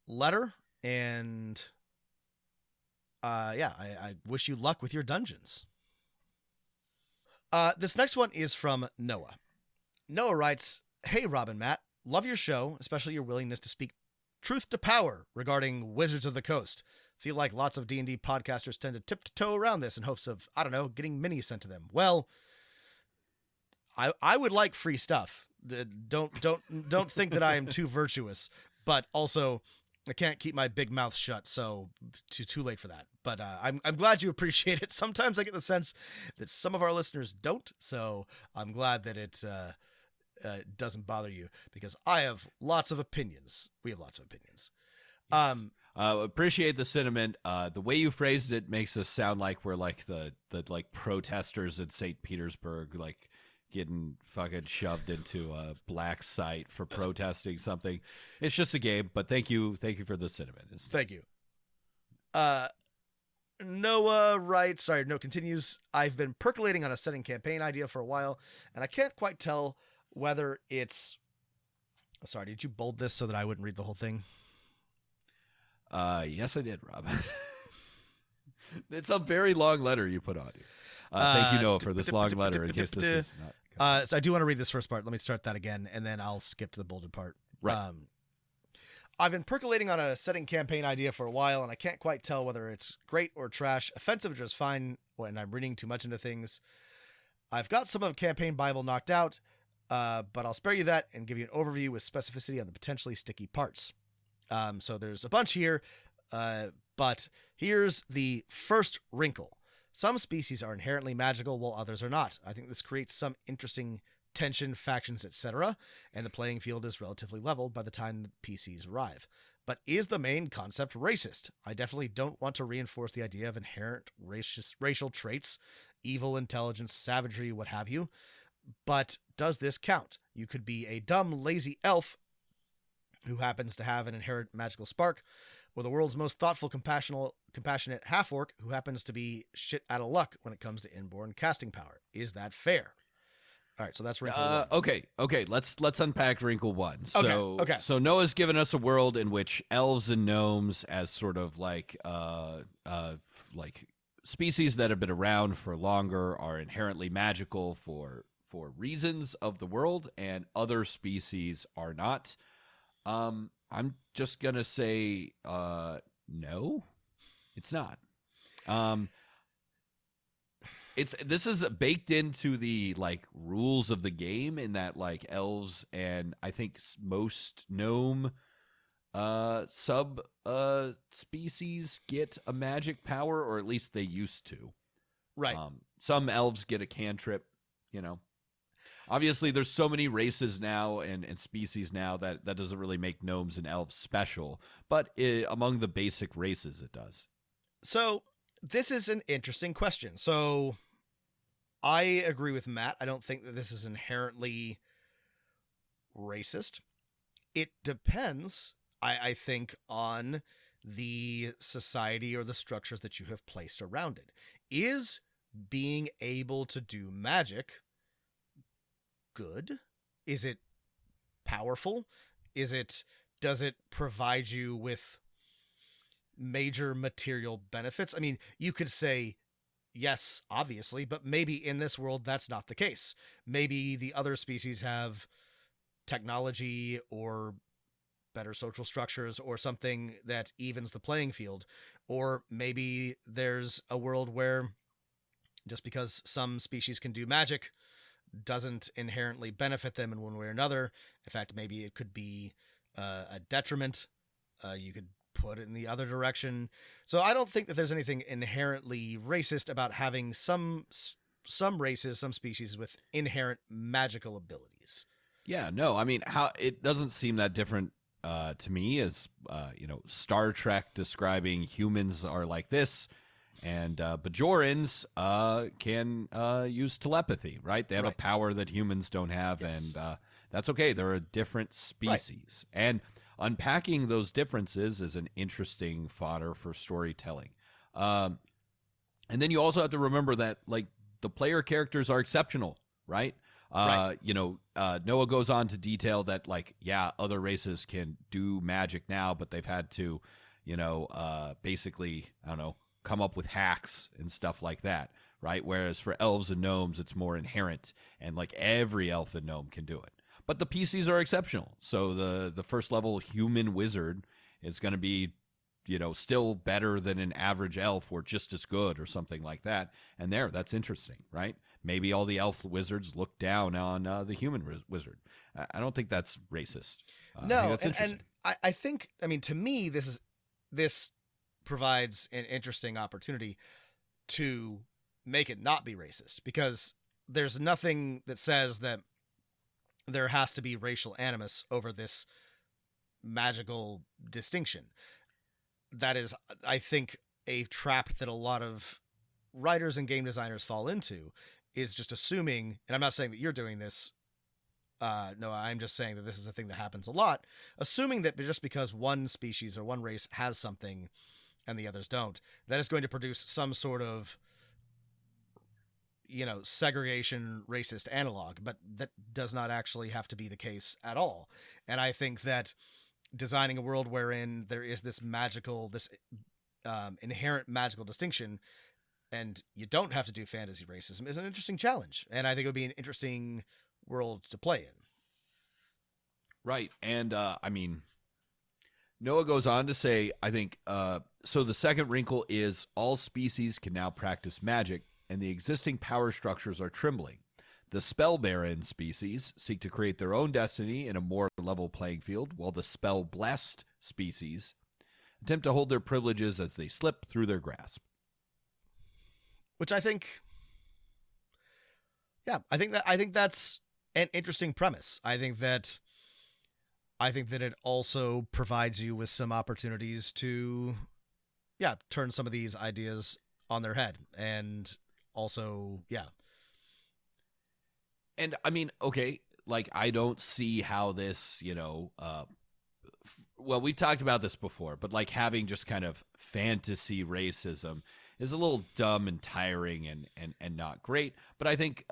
letter. And I wish you luck with your dungeons. This next one is from Noah. Noah writes, "Hey, Rob and Matt, love your show, especially your willingness to speak truth to power regarding Wizards of the Coast. Feel like lots of D&D podcasters tend to tiptoe around this in hopes of, getting minis sent to them. Well, I would like free stuff. Don't think that I am too virtuous, but also I can't keep my big mouth shut, so too late for that. But I'm glad you appreciate it. Sometimes I get the sense that some of our listeners don't, so I'm glad that it doesn't bother you, because I have lots of opinions. We have lots of opinions. Yes. Appreciate the sentiment. The way you phrased it makes us sound like we're like the protesters in St. Petersburg, like getting fucking shoved into a black site for protesting something. It's just a game, but thank you for the sentiment. Thank you. Noah writes, continues, I've been percolating on a setting campaign idea for a while, and I can't quite tell whether it's... Sorry, did you bold this so that I wouldn't read the whole thing? Yes, I did, Rob. It's a very long letter you put on you. Thank you, Noah, for this long letter, in case this is not... So I do want to read this first part. Let me start that again, and then I'll skip to the bolded part. Right. I've been percolating on a setting campaign idea for a while, and I can't quite tell whether it's great or trash, offensive or just fine, when I'm reading too much into things. I've got some of Campaign Bible knocked out, but I'll spare you that and give you an overview with specificity on the potentially sticky parts. So there's a bunch here, but here's the first wrinkle. Some species are inherently magical while others are not. I think this creates some interesting tension, factions, etc., and the playing field is relatively leveled by the time the PCs arrive. But is the main concept racist? I definitely don't want to reinforce the idea of inherent racial traits, evil, intelligence, savagery, what have you. But does this count? You could be a dumb, lazy elf who happens to have an inherent magical spark, or the world's most thoughtful, compassionate half-orc who happens to be shit out of luck when it comes to inborn casting power. Is that fair? All right, so that's wrinkle one. Okay. Let's unpack wrinkle one. Okay. So Noah's given us a world in which elves and gnomes, as sort of like species that have been around for longer, are inherently magical for reasons of the world, and other species are not. I'm just gonna say no, it's not. This is baked into the rules of the game, in that elves and I think most gnome species get a magic power, or at least they used to. Right. Some elves get a cantrip, you know. Obviously, there's so many races now and species now that doesn't really make gnomes and elves special, but among the basic races, it does. So this is an interesting question. So I agree with Matt. I don't think that this is inherently racist. It depends, I think, on the society or the structures that you have placed around it. Is being able to do magic good? Is it powerful? Does it provide you with major material benefits? I mean, you could say yes, obviously, but maybe in this world that's not the case. Maybe the other species have technology or better social structures or something that evens the playing field. Or maybe there's a world where just because some species can do magic doesn't inherently benefit them in one way or another. In fact, maybe it could be a detriment. You could put it in the other direction. So I don't think that there's anything inherently racist about having some races, some species with inherent magical abilities. Yeah, no, I mean, how it doesn't seem that different to me as Star Trek describing humans are like this, and Bajorans can use telepathy, right? They have a power that humans don't have, and that's okay. They're a different species, and unpacking those differences is an interesting fodder for storytelling. And then you also have to remember that, like, the player characters are exceptional, right? Noah goes on to detail that, like, other races can do magic now, but they've had to, basically, I don't know, come up with hacks and stuff like that, right? Whereas for elves and gnomes, it's more inherent, and like every elf and gnome can do it. But the PCs are exceptional. So the first level human wizard is going to be, still better than an average elf, or just as good, or something like that. And that's interesting, right? Maybe all the elf wizards look down on the human wizard. I don't think that's racist. No, that's interesting. And I think, I mean, to me, this provides an interesting opportunity to make it not be racist, because there's nothing that says that there has to be racial animus over this magical distinction. That is, I think, a trap that a lot of writers and game designers fall into, is just assuming, and I'm not saying that you're doing this, no, I'm just saying that this is a thing that happens a lot, assuming that just because one species or one race has something and the others don't, that is going to produce some sort of segregation racist analog, but that does not actually have to be the case at all. And I think that designing a world wherein there is this inherent magical distinction, and you don't have to do fantasy racism, is an interesting challenge. And I think it would be an interesting world to play in. Right. And Noah goes on to say, I think, so the second wrinkle is all species can now practice magic, and the existing power structures are trembling. The spell-barren species seek to create their own destiny in a more level playing field, while the spell-blessed species attempt to hold their privileges as they slip through their grasp. Which I think that's an interesting premise. I think that it also provides you with some opportunities to, turn some of these ideas on their head, and also, And I mean, okay, like, I don't see how this, well, we've talked about this before, but like having just kind of fantasy racism is a little dumb and tiring and not great. But I think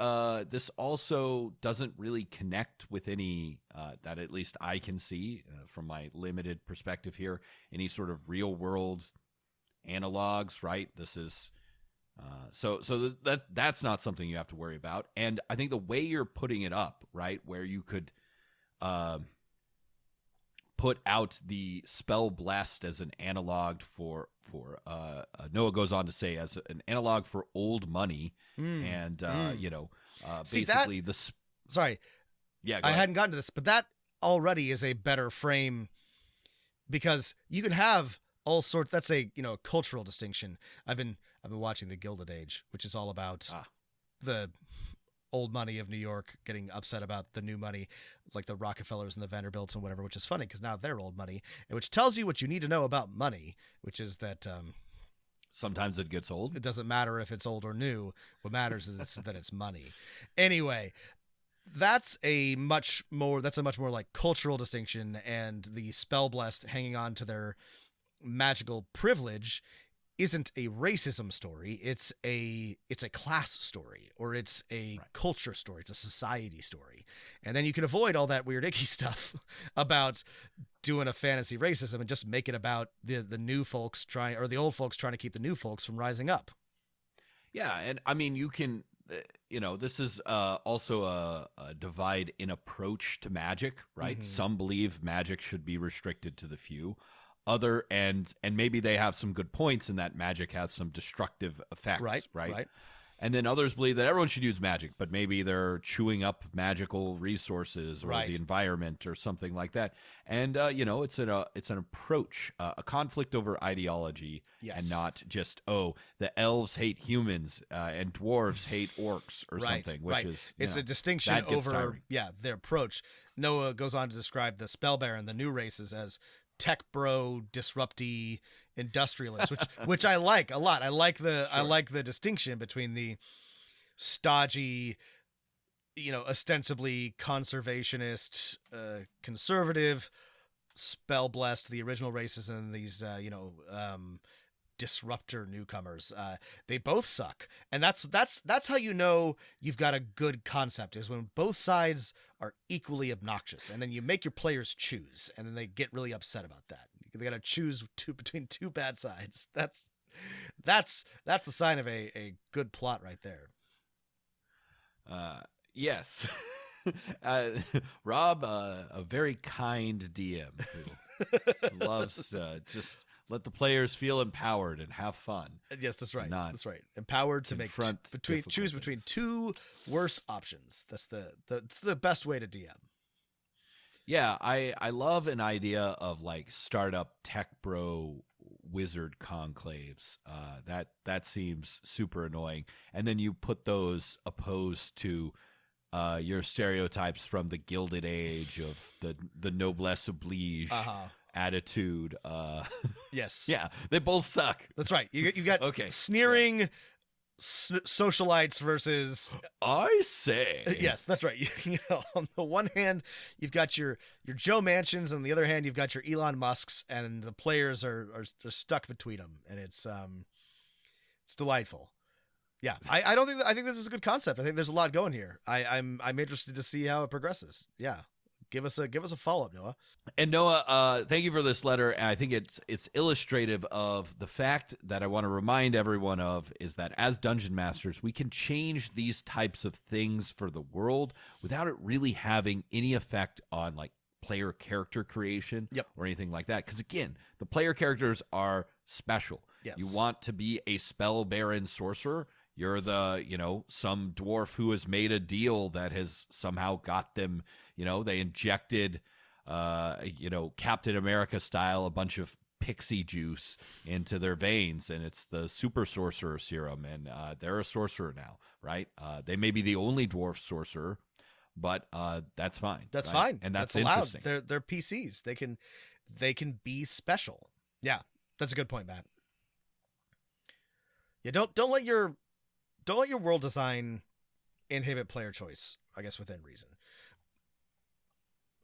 this also doesn't really connect with any, that at least I can see from my limited perspective here, any sort of real world analogs, right? This is, so that's not something you have to worry about. And I think the way you're putting it up, right, where you could put out the spell blessed as an analog for Noah goes on to say as an analog for old money, and See, basically sorry, I hadn't gotten to this, but that already is a better frame, because you can have all sorts. That's a cultural distinction. I've been I've been watching The Gilded Age, which is all about the old money of New York getting upset about the new money, like the Rockefellers and the Vanderbilts and whatever, which is funny because now they're old money, and which tells you what you need to know about money, which is that sometimes it gets old. It doesn't matter if it's old or new. What matters is that it's money. Anyway, that's a much more like cultural distinction, and the spell-blessed hanging on to their magical privilege isn't a racism story. It's a class story, or it's a culture story. It's a society story. And then you can avoid all that weird icky stuff about doing a fantasy racism and just make it about the new folks the old folks trying to keep the new folks from rising up. Yeah, and I mean, you can, this is also a divide in approach to magic, right? Mm-hmm. Some believe magic should be restricted to the few. And maybe they have some good points in that magic has some destructive effects, right? And then others believe that everyone should use magic, but maybe they're chewing up magical resources or the environment or something like that. And it's an approach, a conflict over ideology, and not just the elves hate humans and dwarves hate orcs or something, which is it's a distinction over their approach. Noah goes on to describe the Spellbearer and the new races as tech bro, disrupty industrialists, which I like a lot. I like the distinction between the stodgy, ostensibly conservationist, conservative, spell blessed, the original races, and these disruptor newcomers. They both suck, and that's how you know you've got a good concept, is when both sides are equally obnoxious, and then you make your players choose, and then they get really upset about that. They got to choose between two bad sides. That's the sign of a good plot right there. Yes. Rob, a very kind DM who loves just let the players feel empowered and have fun. Yes, that's right. That's right. Empowered to choose between two worse options. That's the best way to DM. Yeah, I love an idea of like startup tech bro wizard conclaves. That seems super annoying. And then you put those opposed to your stereotypes from the Gilded Age of the noblesse oblige attitude. Yes. Yeah, they both suck. That's right. You got sneering socialites versus I say. Yes, that's right. On the one hand, you've got your Joe Manchins, on the other hand, you've got your Elon Musks, and the players are stuck between them, and it's delightful. Yeah, I think this is a good concept. I think there's a lot going here. I'm interested to see how it progresses. Yeah. Give us a follow-up, Noah. And Noah, thank you for this letter. And I think it's illustrative of the fact that I want to remind everyone of is that as Dungeon Masters, we can change these types of things for the world without it really having any effect on like player character creation or anything like that. Because again, the player characters are special. Yes. You want to be a spell baron sorcerer. You're some dwarf who has made a deal that has somehow got them, they injected, Captain America style, a bunch of pixie juice into their veins, and it's the super sorcerer serum, and they're a sorcerer now, right? They may be the only dwarf sorcerer, but that's fine. That's fine. And that's interesting. Allowed. They're PCs. They can be special. Yeah, that's a good point, Matt. Yeah, don't let your world design inhibit player choice, I guess, within reason.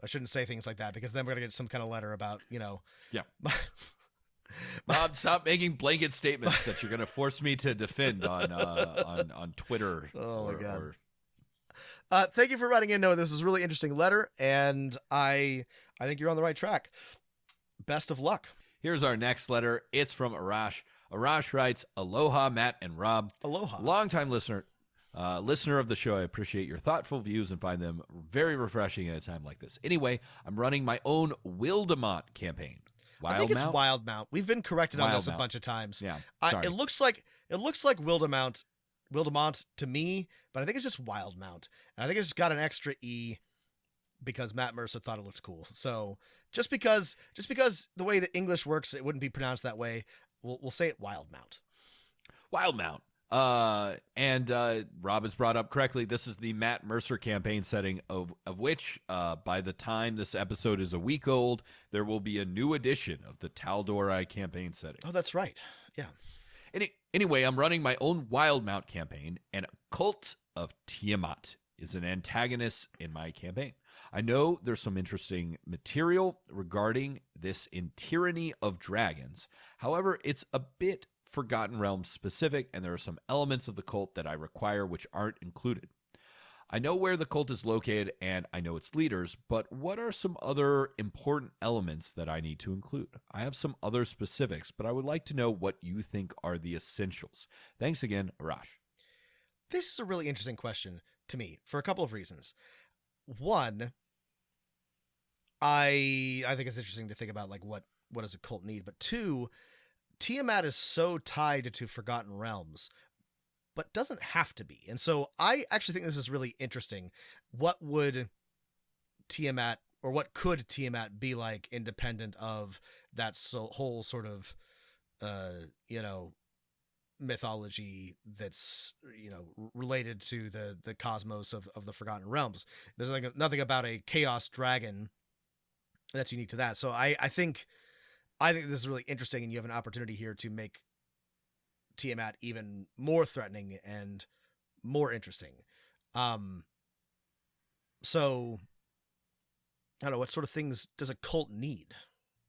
I shouldn't say things like that because then we're going to get some kind of letter about, Yeah. Bob, stop making blanket statements that you're going to force me to defend on Twitter. Oh, my God. Thank you for writing in, Noah. This is a really interesting letter, and I think you're on the right track. Best of luck. Here's our next letter. It's from Arash. Arash writes, "Aloha, Matt and Rob. Aloha. Longtime listener of the show. I appreciate your thoughtful views and find them very refreshing at a time like this. Anyway, I'm running my own Wildemount campaign. I think it's Wildemount. We've been corrected on this a bunch of times. Yeah, it looks like Wildemount to me, but I think it's just Wildemount. And I think it's just got an extra E because Matt Mercer thought it looked cool. So just because the way that English works, it wouldn't be pronounced that way. We'll say it Wildemount. Wildmount. And Rob has brought up correctly, this is the Matt Mercer campaign setting, of which, by the time this episode is a week old, there will be a new edition of the Tal'Dorei campaign setting. Oh, that's right. Yeah. Anyway, I'm running my own Wildmount campaign, and Cult of Tiamat is an antagonist in my campaign. I know there's some interesting material regarding this in Tyranny of Dragons. However, it's a bit Forgotten Realms specific, and there are some elements of the cult that I require which aren't included. I know where the cult is located, and I know its leaders, but what are some other important elements that I need to include? I have some other specifics, but I would like to know what you think are the essentials. Thanks again, Arash. This is a really interesting question to me for a couple of reasons. One, I think it's interesting to think about, like, what does a cult need? But two, Tiamat is so tied to Forgotten Realms, but doesn't have to be. And so I actually think this is really interesting. What would Tiamat, or what could Tiamat be like independent of that whole sort of, mythology that's, related to the cosmos of the Forgotten Realms? There's nothing about a chaos dragon that's unique to that. So I think this is really interesting, and you have an opportunity here to make Tiamat even more threatening and more interesting. So I don't know, what sort of things does a cult need?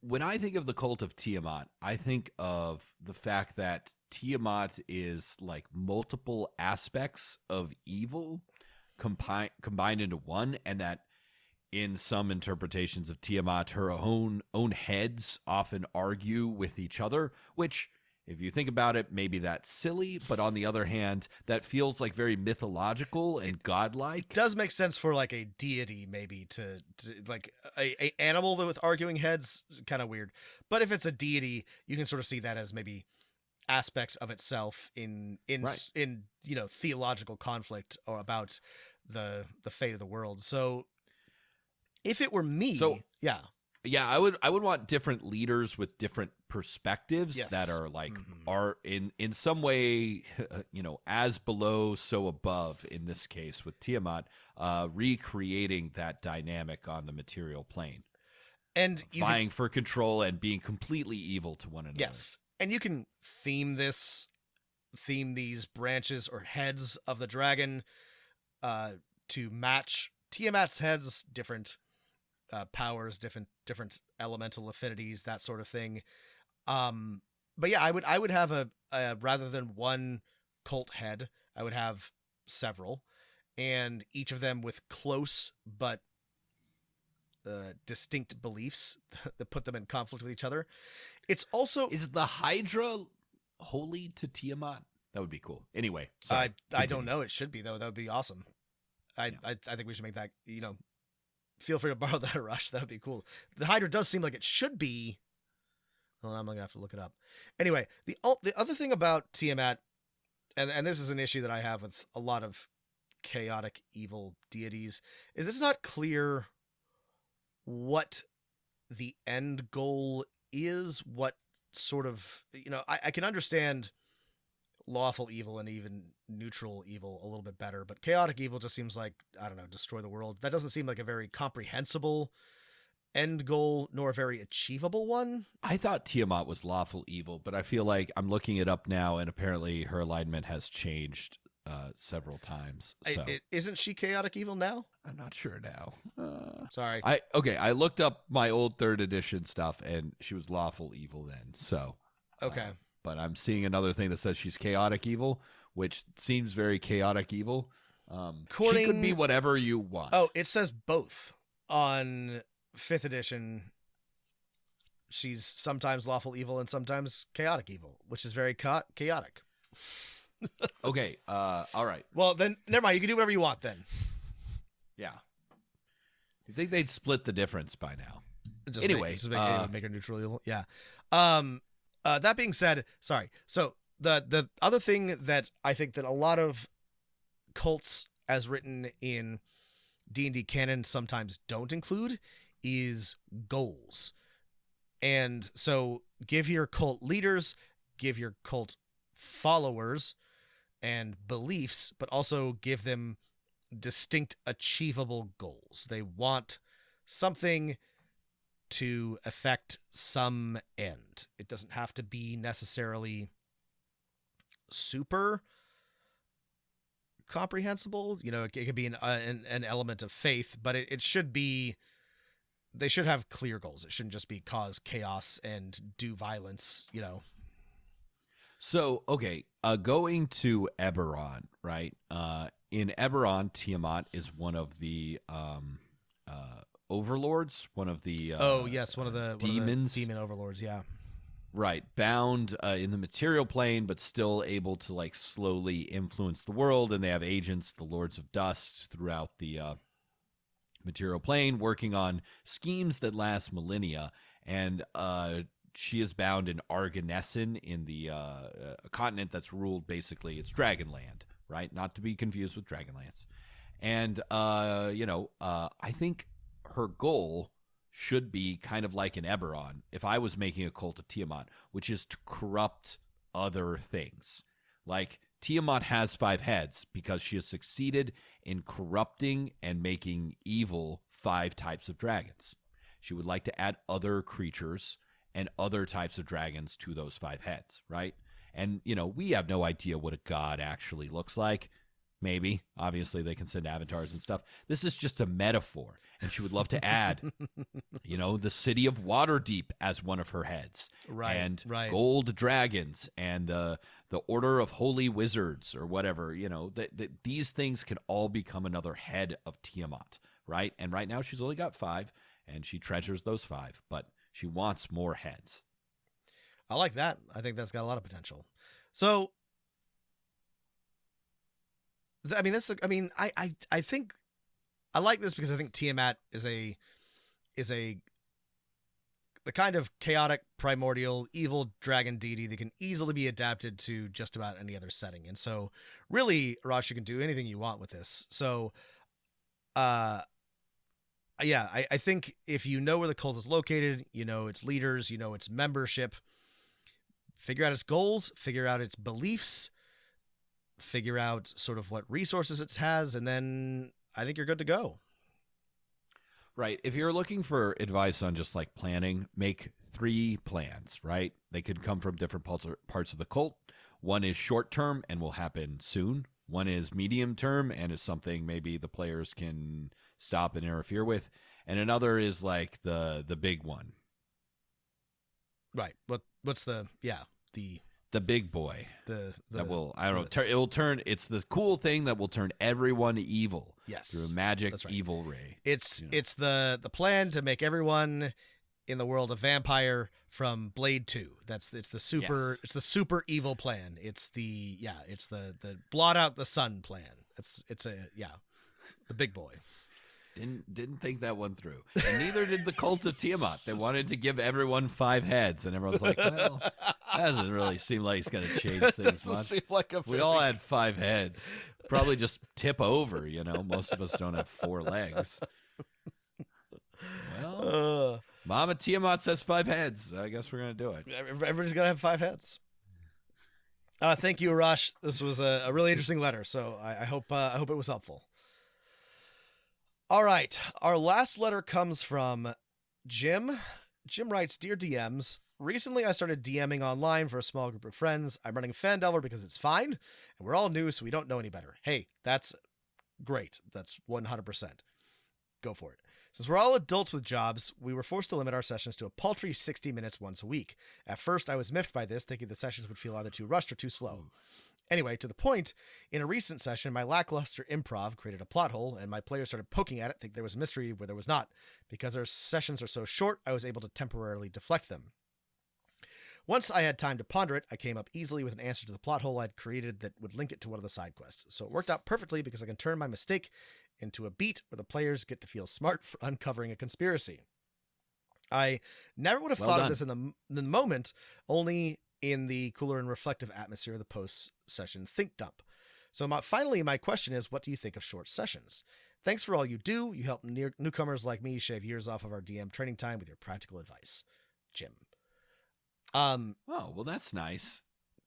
When I think of the cult of Tiamat, I think of the fact that Tiamat is like multiple aspects of evil combined into one, and that in some interpretations of Tiamat, her own heads often argue with each other, which, if you think about it, maybe that's silly, but on the other hand, that feels like very mythological and godlike. It does make sense for like a deity, maybe, to like a animal with arguing heads, kind of weird. But if it's a deity, you can sort of see that as maybe aspects of itself in theological conflict or about the fate of the world. So if it were me, yeah, I would want different leaders with different perspectives. Yes. That are like are in some way, as below, so above. In this case, with Tiamat, recreating that dynamic on the material plane, and vying for control and being completely evil to one another. Yes, and you can theme these branches or heads of the dragon to match Tiamat's heads, different powers, different elemental affinities, that sort of thing. But yeah, I would have a rather than one cult head, I would have several, and each of them with close but distinct beliefs that put them in conflict with each other. It's also, is the Hydra holy to Tiamat? That would be cool. Anyway, sorry, I don't know. It should be, though. That would be awesome. I think we should make that, feel free to borrow that, Rush. That would be cool. The Hydra does seem like it should be. Well, I'm going to have to look it up. Anyway, the other thing about Tiamat, and this is an issue that I have with a lot of chaotic evil deities, is it's not clear what the end goal is, what sort of, I can understand lawful evil and even neutral evil a little bit better, but chaotic evil just seems like, I don't know, destroy the world. That doesn't seem like a very comprehensible end goal, nor a very achievable one. I thought Tiamat was lawful evil, but I feel like I'm looking it up now, and apparently her alignment has changed several times. So Isn't she chaotic evil now? I'm not sure now. Sorry. I looked up my old 3rd edition stuff, and she was lawful evil then. So okay. But I'm seeing another thing that says she's chaotic evil, which seems very chaotic evil. She could be whatever you want. Oh, it says both on 5th edition. She's sometimes lawful evil and sometimes chaotic evil, which is very chaotic. Okay. All right. Well, then never mind. You can do whatever you want then. Yeah. You think they'd split the difference by now? Anyway, make her neutral evil. Yeah. That being said, sorry. So the other thing that I think that a lot of cults, as written in D&D canon, sometimes don't include is goals. And so give your cult leaders, give your cult followers and beliefs, but also give them distinct achievable goals. They want something to affect some end. It doesn't have to be necessarily super comprehensible. You know, it could be an element of faith, but it should be, they should have clear goals. It shouldn't just be cause chaos and do violence, you know. So, okay, going to Eberron, right? In Eberron, Tiamat is one of the overlords, one of the one of the demons, demon overlords, yeah. Right, bound in the material plane, but still able to like slowly influence the world. And they have agents, the Lords of Dust, throughout the material plane, working on schemes that last millennia. And she is bound in Argonessin, in the a continent that's ruled basically, it's Dragonland, right? Not to be confused with Dragonlance. And I think her goal should be kind of like in Eberron, if I was making a cult of Tiamat, which is to corrupt other things. Like, Tiamat has 5 heads because she has succeeded in corrupting and making evil 5 types of dragons. She would like to add other creatures and other types of dragons to those 5 heads, right? And, we have no idea what a god actually looks like. Maybe. Obviously, they can send avatars and stuff. This is just a metaphor. And she would love to add, the city of Waterdeep as one of her heads. Right. And right. gold dragons and the Order of Holy Wizards or whatever. These things can all become another head of Tiamat, right? And right now she's only got 5, and she treasures those 5, but she wants more heads. I like that. I think that's got a lot of potential. So, I think I like this because I think Tiamat is the kind of chaotic, primordial, evil dragon deity that can easily be adapted to just about any other setting. And so, really, Arash, you can do anything you want with this. So, I think if you know where the cult is located, its leaders, its membership, figure out its goals, figure out its beliefs, figure out sort of what resources it has, and then I think you're good to go. Right. If you're looking for advice on just like planning, make 3 plans, right? They could come from different parts of the cult. One is short term and will happen soon. One is medium term and is something maybe the players can stop and interfere with. And another is like the big one. Right. What's the big boy that will, I don't know, it will turn, it's the cool thing that will turn everyone evil. Yes. Through a magic right. evil ray. It's the plan to make everyone in the world a vampire from Blade 2. It's the super evil plan. It's the blot out the sun plan. It's the big boy. Didn't think that one through. And neither did the cult of Tiamat. They wanted to give everyone 5 heads, and everyone's like, well, that doesn't really seem like it's going to change things much. We all had 5 heads. Probably just tip over, Most of us don't have 4 legs. Well, Mama Tiamat says 5 heads. I guess we're going to do it. Everybody's got to have 5 heads. Thank you, Arash. This was a really interesting letter, so I hope it was helpful. All right. Our last letter comes from Jim. Jim writes, Dear DMs, recently I started DMing online for a small group of friends. I'm running Fandelver because it's fine, and we're all new, so we don't know any better. Hey, that's great. That's 100%. Go for it. Since we're all adults with jobs, we were forced to limit our sessions to a paltry 60 minutes once a week. At first, I was miffed by this, thinking the sessions would feel either too rushed or too slow. Anyway, to the point, in a recent session, my lackluster improv created a plot hole, and my players started poking at it, think there was a mystery where there was not. Because our sessions are so short, I was able to temporarily deflect them. Once I had time to ponder it, I came up easily with an answer to the plot hole I'd created that would link it to one of the side quests. So it worked out perfectly because I can turn my mistake into a beat where the players get to feel smart for uncovering a conspiracy. I never would have thought of this in the moment, only in the cooler and reflective atmosphere of the post-session think dump. So finally, my question is, what do you think of short sessions? Thanks for all you do. You help newcomers like me shave years off of our DM training time with your practical advice. Jim. Oh, well, that's nice.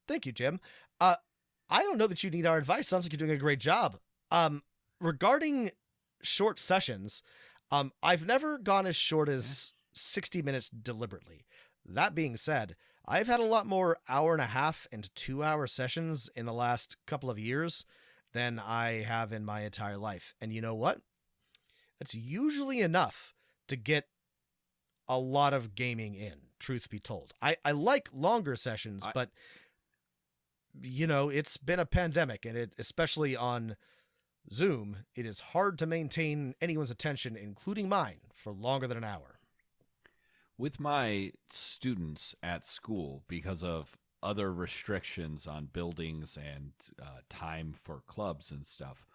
Thank you, Jim. I don't know that you need our advice. Sounds like you're doing a great job. Regarding short sessions, I've never gone as short as 60 minutes deliberately. That being said, I've had a lot more 1.5 and 2 hour sessions in the last couple of years than I have in my entire life. And you know what? That's usually enough to get a lot of gaming in, truth be told. I like longer sessions, but it's been a pandemic, and especially on Zoom, it is hard to maintain anyone's attention, including mine, for longer than an hour. With my students at school, because of other restrictions on buildings and time for clubs and stuff,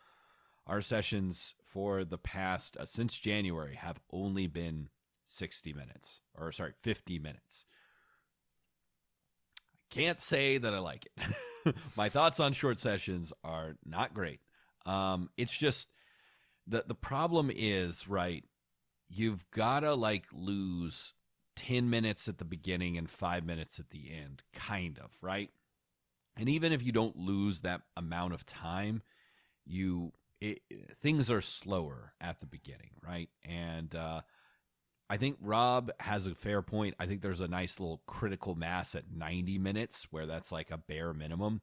our sessions for the past, since January, have only been 50 minutes. I can't say that I like it. My thoughts on short sessions are not great. It's just the problem is, right, you've got to lose 10 minutes at the beginning and 5 minutes at the end, kind of, right? And even if you don't lose that amount of time, things are slower at the beginning, right? And I think Rob has a fair point. I think there's a nice little critical mass at 90 minutes where that's like a bare minimum.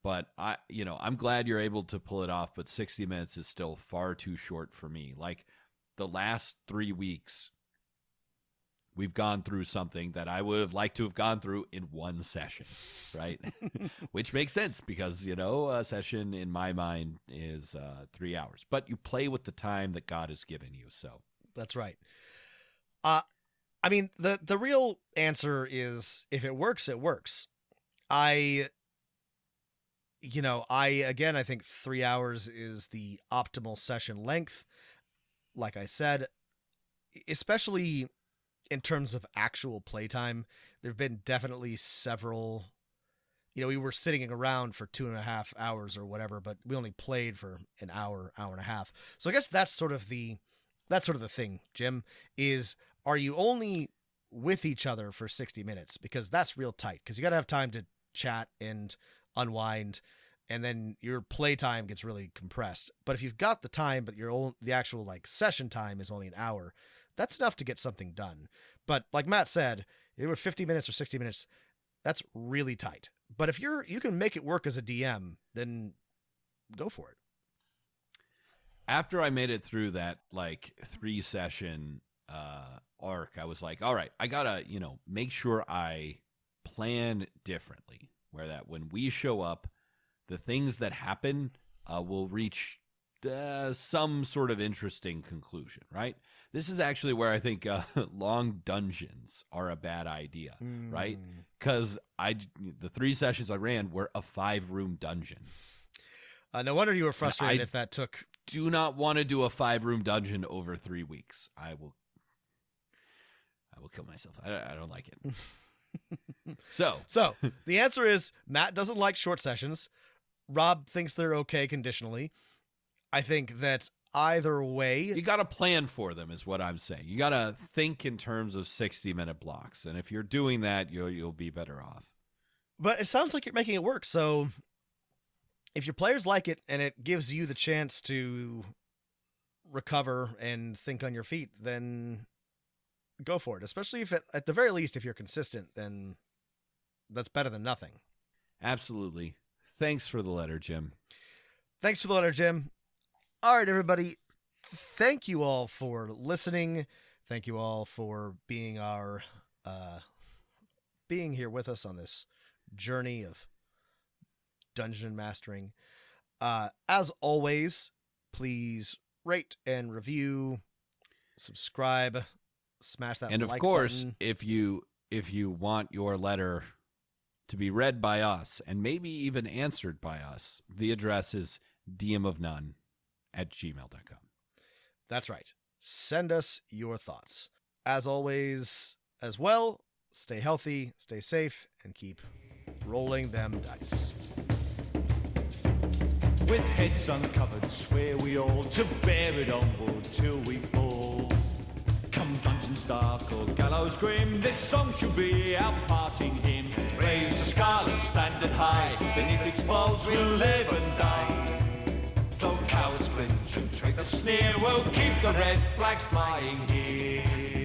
But I'm glad you're able to pull it off, but 60 minutes is still far too short for me. Like the last 3 weeks, we've gone through something that I would have liked to have gone through in one session, right? Which makes sense because, a session in my mind is 3 hours. But you play with the time that God has given you, so. That's right. I mean, the real answer is if it works, it works. I think 3 hours is the optimal session length. Like I said, especially in terms of actual playtime, there have been definitely several, we were sitting around for 2.5 hours or whatever, but we only played for an hour and a half. So I guess that's sort of the thing, Jim, is are you only with each other for 60 minutes? Because that's real tight, because you got to have time to chat and unwind, and then your playtime gets really compressed. But if you've got the time, but the actual session time is only an hour, that's enough to get something done. But like Matt said, if it were 50 minutes or 60 minutes, that's really tight. But if you can make it work as a DM, then go for it. After I made it through that 3-session arc, I was like, all right, I gotta, make sure I plan differently, where that when we show up, the things that happen will reach some sort of interesting conclusion, right? This is actually where I think long dungeons are a bad idea, right? Because the 3 sessions I ran were a 5-room dungeon. No wonder you were frustrated if that took. Do not want to do a 5-room dungeon over 3 weeks. I will kill myself. I don't like it. So the answer is Matt doesn't like short sessions. Rob thinks they're okay conditionally. I think that either way, you got to plan for them is what I'm saying. You got to think in terms of 60-minute blocks. And if you're doing that, you'll be better off. But it sounds like you're making it work. So if your players like it and it gives you the chance to recover and think on your feet, then go for it. Especially if at the very least, if you're consistent, then that's better than nothing. Absolutely. Thanks for the letter, Jim. Thanks for the letter, Jim. All right, everybody. Thank you all for listening. Thank you all for being being here with us on this journey of dungeon mastering. As always, please rate and review, subscribe, smash that like button. And of course, if you want your letter to be read by us and maybe even answered by us, the address is dmofnone@gmail.com. That's right. Send us your thoughts. As always, as well, stay healthy, stay safe, and keep rolling them dice. With heads uncovered, swear we all to bear it onward till we fall. Come dungeons dark or gallows grim, this song shall be our parting hymn. Raise the scarlet standard. standing high, beneath its walls we'll live and die. Though cowards cringe and traitors sneer, we'll keep the red flag flying here.